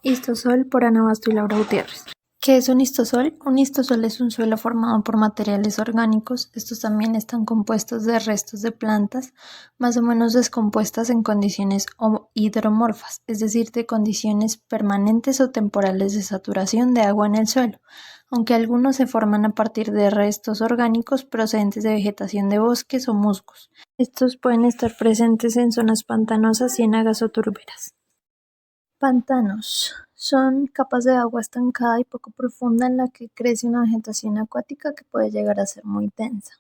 Histosol por Ana Basto y Laura Gutiérrez. ¿Qué es un histosol? Un histosol es un suelo formado por materiales orgánicos. Estos también están compuestos de restos de plantas, más o menos descompuestas en condiciones hidromorfas, es decir, de condiciones permanentes o temporales de saturación de agua en el suelo, aunque algunos se forman a partir de restos orgánicos procedentes de vegetación de bosques o musgos. Estos pueden estar presentes en zonas pantanosas, ciénagas o turberas. Pantanos son capas de agua estancada y poco profunda en la que crece una vegetación acuática que puede llegar a ser muy densa.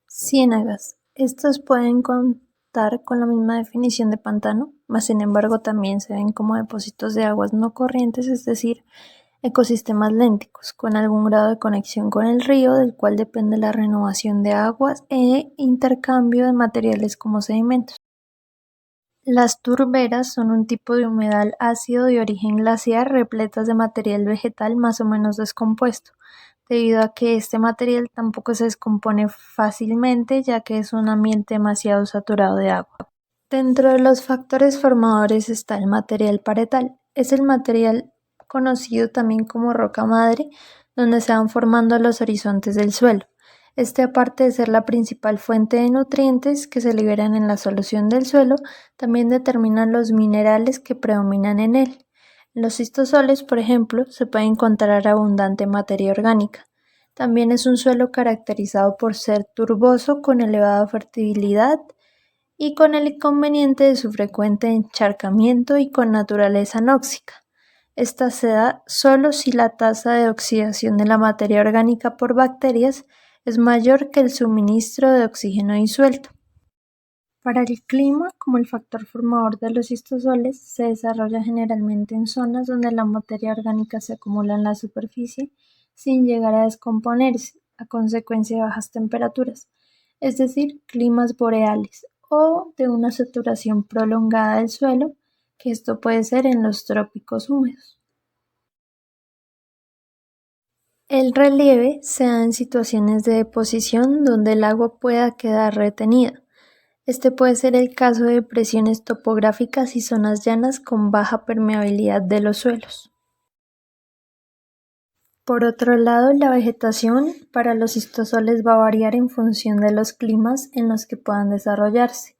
Ciénagas. Estas pueden contar con la misma definición de pantano, mas sin embargo también se ven como depósitos de aguas no corrientes, es decir, ecosistemas lénticos, con algún grado de conexión con el río, del cual depende la renovación de aguas e intercambio de materiales como sedimentos. Las turberas son un tipo de humedal ácido de origen glaciar repletas de material vegetal más o menos descompuesto, debido a que este material tampoco se descompone fácilmente ya que es un ambiente demasiado saturado de agua. Dentro de los factores formadores está el material paretal. Es el material conocido también como roca madre, donde se van formando los horizontes del suelo. Aparte de ser la principal fuente de nutrientes que se liberan en la solución del suelo, también determinan los minerales que predominan en él. En los cistosoles, por ejemplo, se puede encontrar abundante materia orgánica. También es un suelo caracterizado por ser turboso, con elevada fertilidad y con el inconveniente de su frecuente encharcamiento y con naturaleza anóxica. Esta se da solo si la tasa de oxidación de la materia orgánica por bacterias es mayor que el suministro de oxígeno disuelto. Para el clima, como el factor formador de los cistosoles, se desarrolla generalmente en zonas donde la materia orgánica se acumula en la superficie sin llegar a descomponerse a consecuencia de bajas temperaturas, es decir, climas boreales o de una saturación prolongada del suelo, que esto puede ser en los trópicos húmedos. El relieve se da en situaciones de deposición donde el agua pueda quedar retenida. Este puede ser el caso de presiones topográficas y zonas llanas con baja permeabilidad de los suelos. Por otro lado, la vegetación para los cistosoles va a variar en función de los climas en los que puedan desarrollarse.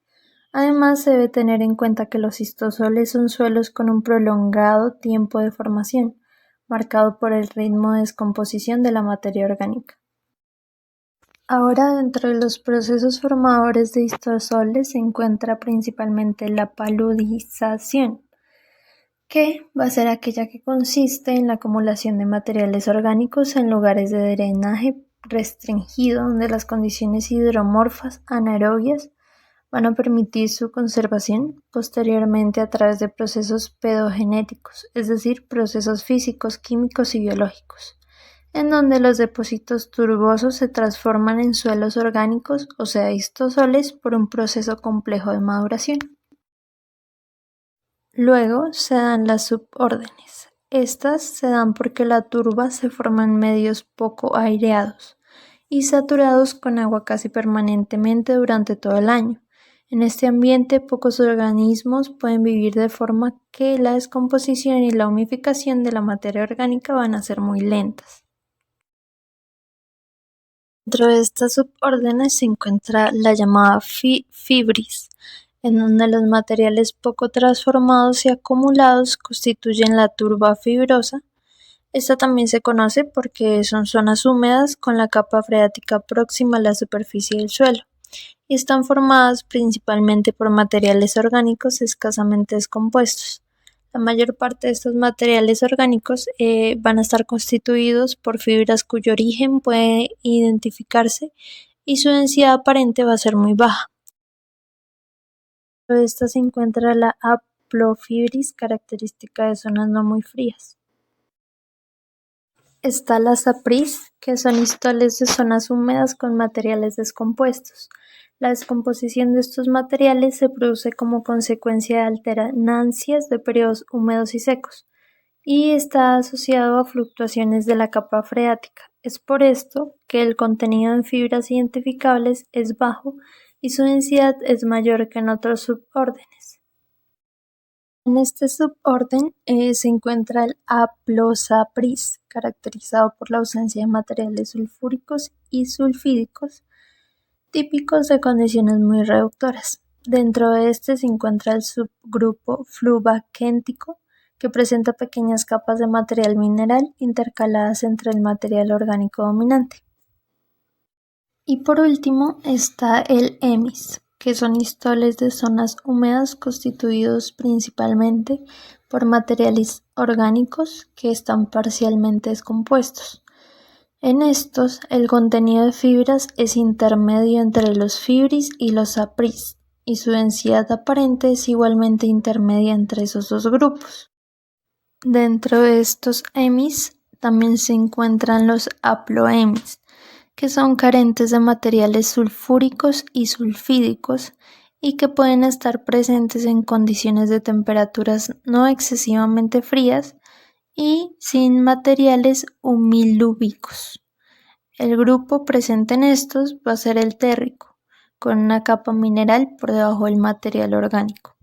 Además, se debe tener en cuenta que los cistosoles son suelos con un prolongado tiempo de formación, marcado por el ritmo de descomposición de la materia orgánica. Ahora, dentro de los procesos formadores de cistosoles se encuentra principalmente la paludización, que va a ser aquella que consiste en la acumulación de materiales orgánicos en lugares de drenaje restringido donde las condiciones hidromorfas anaerobias van a permitir su conservación posteriormente a través de procesos pedogenéticos, es decir, procesos físicos, químicos y biológicos, en donde los depósitos turbosos se transforman en suelos orgánicos, o sea, histosoles, por un proceso complejo de maduración. Luego se dan las subórdenes. Estas se dan porque la turba se forma en medios poco aireados y saturados con agua casi permanentemente durante todo el año. En este ambiente, pocos organismos pueden vivir de forma que la descomposición y la humificación de la materia orgánica van a ser muy lentas. Dentro de estas subórdenes se encuentra la llamada fibris, en donde los materiales poco transformados y acumulados constituyen la turba fibrosa. Esta también se conoce porque son zonas húmedas con la capa freática próxima a la superficie del suelo y están formadas principalmente por materiales orgánicos escasamente descompuestos. La mayor parte de estos materiales orgánicos van a estar constituidos por fibras cuyo origen puede identificarse y su densidad aparente va a ser muy baja. Dentro de esta se encuentra la haplofibris, característica de zonas no muy frías. Está la sapris, que son histoles de zonas húmedas con materiales descompuestos. La descomposición de estos materiales se produce como consecuencia de alternancias de periodos húmedos y secos, y está asociado a fluctuaciones de la capa freática. Es por esto que el contenido en fibras identificables es bajo y su densidad es mayor que en otros subórdenes. En este suborden se encuentra el Haplosapris, caracterizado por la ausencia de materiales sulfúricos y sulfídicos, típicos de condiciones muy reductoras. Dentro de este se encuentra el subgrupo fluvaquéntico, que presenta pequeñas capas de material mineral intercaladas entre el material orgánico dominante. Y por último está el EMIS, que son histoles de zonas húmedas constituidos principalmente por materiales orgánicos que están parcialmente descompuestos. En estos, el contenido de fibras es intermedio entre los fibris y los apris, y su densidad aparente es igualmente intermedia entre esos dos grupos. Dentro de estos EMIs también se encuentran los haploEMIs, que son carentes de materiales sulfúricos y sulfídicos y que pueden estar presentes en condiciones de temperaturas no excesivamente frías y sin materiales humilúbicos. El grupo presente en estos va a ser el térrico, con una capa mineral por debajo del material orgánico.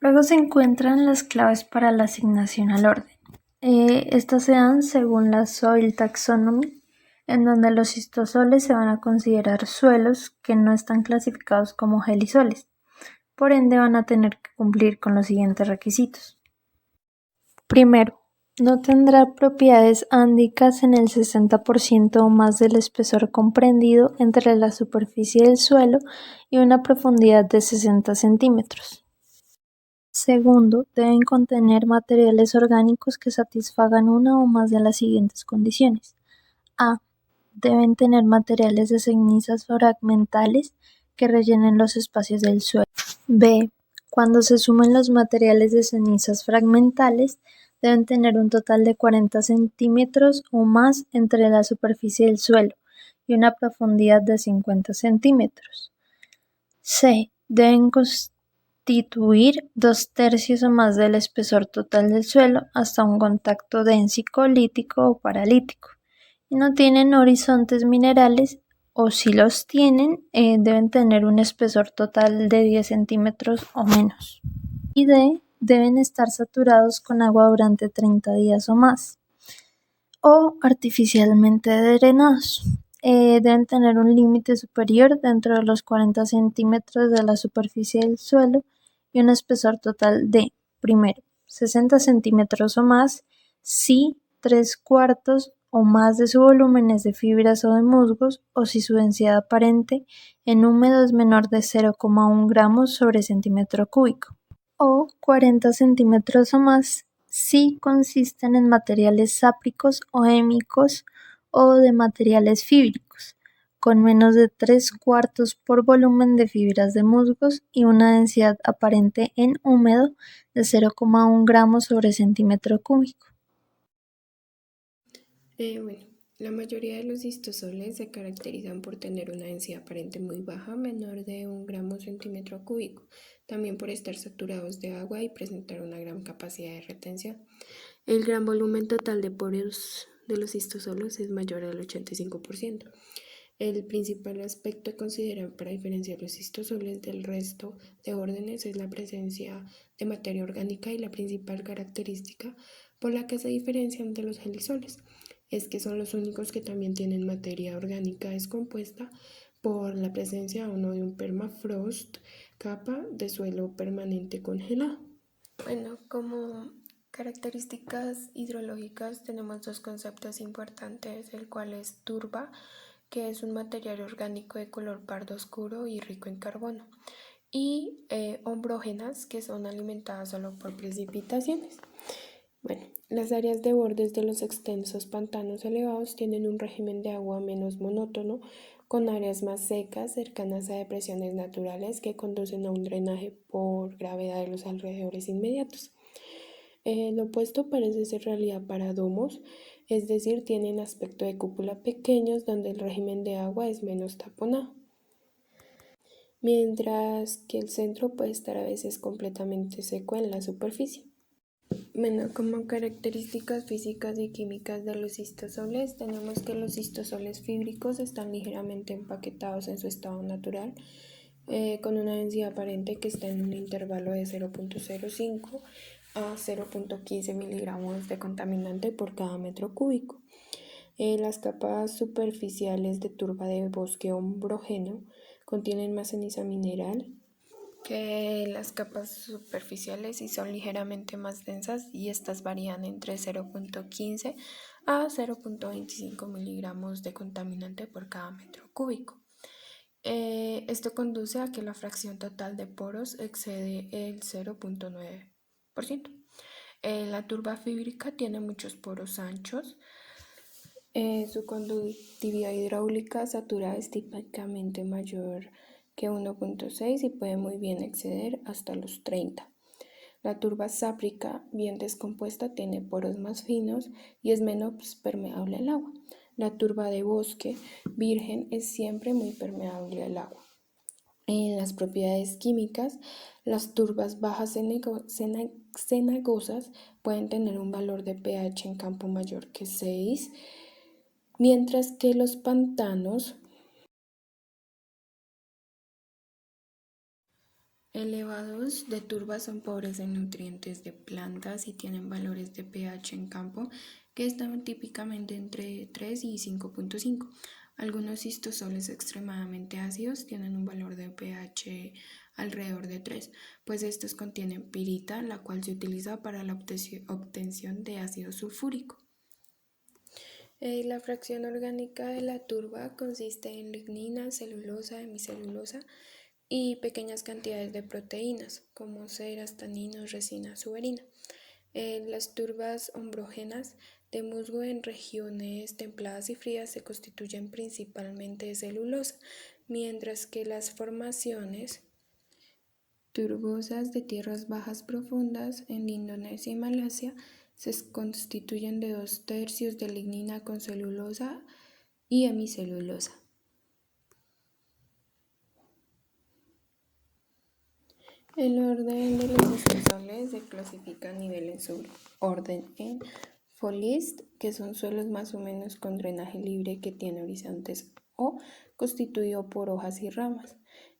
Luego se encuentran las claves para la asignación al orden. Estas se dan según la Soil Taxonomy, en donde los histosoles se van a considerar suelos que no están clasificados como gelisoles. Por ende van a tener que cumplir con los siguientes requisitos. Primero, no tendrá propiedades ándicas en el 60% o más del espesor comprendido entre la superficie del suelo y una profundidad de 60 centímetros. Segundo, deben contener materiales orgánicos que satisfagan una o más de las siguientes condiciones. A. Deben tener materiales de cenizas fragmentales que rellenen los espacios del suelo. B. Cuando se sumen los materiales de cenizas fragmentales, deben tener un total de 40 centímetros o más entre la superficie del suelo y una profundidad de 50 centímetros. C. Deben constituir 2/3 o más del espesor total del suelo hasta un contacto dénsico, lítico o paralítico. Y no tienen horizontes minerales, o si los tienen, deben tener un espesor total de 10 centímetros o menos. Y D. Deben estar saturados con agua durante 30 días o más, o artificialmente drenados. Deben tener un límite superior dentro de los 40 centímetros de la superficie del suelo y un espesor total de, primero, 60 centímetros o más, si 3/4 o más de su volumen es de fibras o de musgos, o si su densidad aparente en húmedo es menor de 0,1 gramos sobre centímetro cúbico, o 40 centímetros o más si consisten en materiales sápricos o hémicos o de materiales fíbricos, con menos de 3/4 por volumen de fibras de musgos y una densidad aparente en húmedo de 0,1 gramos sobre centímetro cúbico. Bueno, la mayoría de los histosoles se caracterizan por tener una densidad aparente muy baja, menor de 1 gramo centímetro cúbico, también por estar saturados de agua y presentar una gran capacidad de retención. El gran volumen total de poros de los histosolos es mayor al 85%. El principal aspecto a considerar para diferenciar los histosoles del resto de órdenes es la presencia de materia orgánica, y la principal característica por la que se diferencian de los gelisoles es que son los únicos que también tienen materia orgánica descompuesta por la presencia o no de un permafrost, capa de suelo permanente congelado. Bueno, como características hidrológicas tenemos dos conceptos importantes, el cual es turba, que es un material orgánico de color pardo oscuro y rico en carbono, y ombrógenas, que son alimentadas solo por precipitaciones. Bueno, las áreas de bordes de los extensos pantanos elevados tienen un régimen de agua menos monótono, con áreas más secas cercanas a depresiones naturales que conducen a un drenaje por gravedad de los alrededores inmediatos. Lo opuesto parece ser realidad para domos, es decir, tienen aspecto de cúpula pequeños donde el régimen de agua es menos taponado, mientras que el centro puede estar a veces completamente seco en la superficie. Bueno, como características físicas y químicas de los histosoles, tenemos que los histosoles fíbricos están ligeramente empaquetados en su estado natural, con una densidad aparente que está en un intervalo de 0.05 a 0.15 miligramos de contaminante por cada metro cúbico. Las capas superficiales de turba de bosque ombrógeno contienen más ceniza mineral que las capas superficiales y son ligeramente más densas, y estas varían entre 0.15 a 0.25 miligramos de contaminante por cada metro cúbico. Esto conduce a que la fracción total de poros excede el 0.9%. La turba fíbrica tiene muchos poros anchos. Su conductividad hidráulica saturada es típicamente mayor que 1.6 y puede muy bien exceder hasta los 30. La turba sáprica, bien descompuesta, tiene poros más finos y es menos permeable al agua. La turba de bosque virgen es siempre muy permeable al agua. En las propiedades químicas, las turbas bajas cenagosas pueden tener un valor de pH en campo mayor que 6, mientras que los pantanos elevados de turbas son pobres en nutrientes de plantas y tienen valores de pH en campo que están típicamente entre 3 y 5.5. Algunos cistosoles extremadamente ácidos tienen un valor de pH alrededor de 3, pues estos contienen pirita, la cual se utiliza para la obtención de ácido sulfúrico. La fracción orgánica de la turba consiste en lignina, celulosa, hemicelulosa y pequeñas cantidades de proteínas como ceras, taninos, resina, suberina. Las turbas ombrógenas de musgo en regiones templadas y frías se constituyen principalmente de celulosa, mientras que las formaciones turbosas de tierras bajas profundas en Indonesia y Malasia se constituyen de 2/3 de lignina con celulosa y hemicelulosa. El orden de los cistosoles se clasifica a nivel en suborden en Folist, que son suelos más o menos con drenaje libre que tiene horizontes o constituido por hojas y ramas.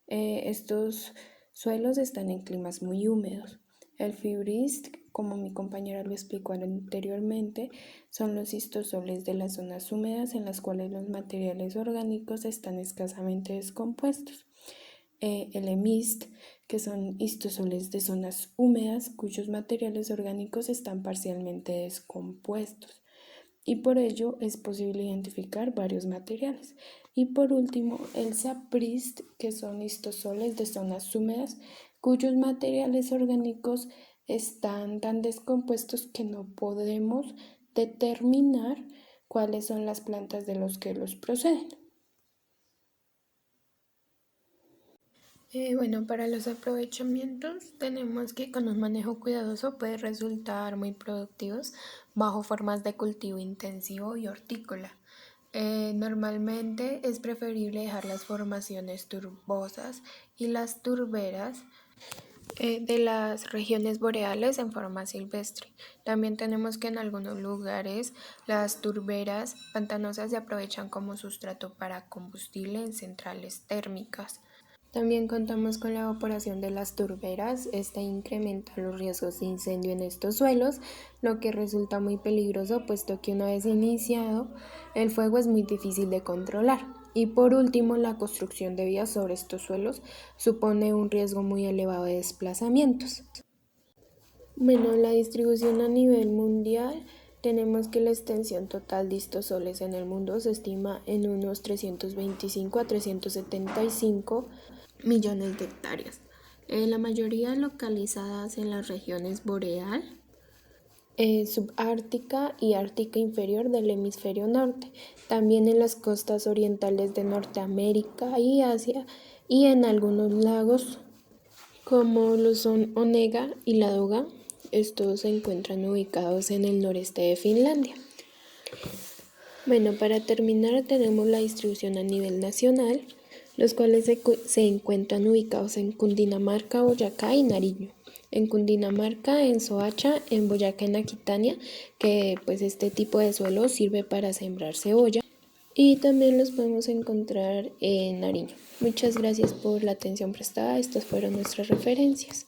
Estos suelos están en climas muy húmedos. El fibrist, como mi compañera lo explicó anteriormente, son los cistosoles de las zonas húmedas en las cuales los materiales orgánicos están escasamente descompuestos. El hemist, que son histosoles de zonas húmedas cuyos materiales orgánicos están parcialmente descompuestos, y por ello es posible identificar varios materiales. Y por último, el saprist, que son histosoles de zonas húmedas cuyos materiales orgánicos están tan descompuestos que no podemos determinar cuáles son las plantas de los que los proceden. Para los aprovechamientos tenemos que con un manejo cuidadoso puede resultar muy productivos bajo formas de cultivo intensivo y hortícola. Normalmente es preferible dejar las formaciones turbosas y las turberas de las regiones boreales en forma silvestre. También tenemos que en algunos lugares las turberas pantanosas se aprovechan como sustrato para combustible en centrales térmicas. También contamos con la evaporación de las turberas. Esta incrementa los riesgos de incendio en estos suelos, lo que resulta muy peligroso puesto que una vez iniciado el fuego es muy difícil de controlar. Y por último, la construcción de vías sobre estos suelos supone un riesgo muy elevado de desplazamientos. La distribución a nivel mundial, tenemos que la extensión total de histosoles en el mundo se estima en unos 325 a 375 millones de hectáreas, la mayoría localizadas en las regiones boreal, subártica y ártica inferior del hemisferio norte, también en las costas orientales de Norteamérica y Asia, y en algunos lagos como lo son Onega y Ladoga. Estos se encuentran ubicados en el noreste de Finlandia. Para terminar tenemos la distribución a nivel nacional, los cuales se encuentran ubicados en Cundinamarca, Boyacá y Nariño. En Cundinamarca, en Soacha, en Boyacá, en Aquitania, que pues este tipo de suelo sirve para sembrar cebolla. y también los podemos encontrar en Nariño. Muchas gracias por la atención prestada. Estas fueron nuestras referencias.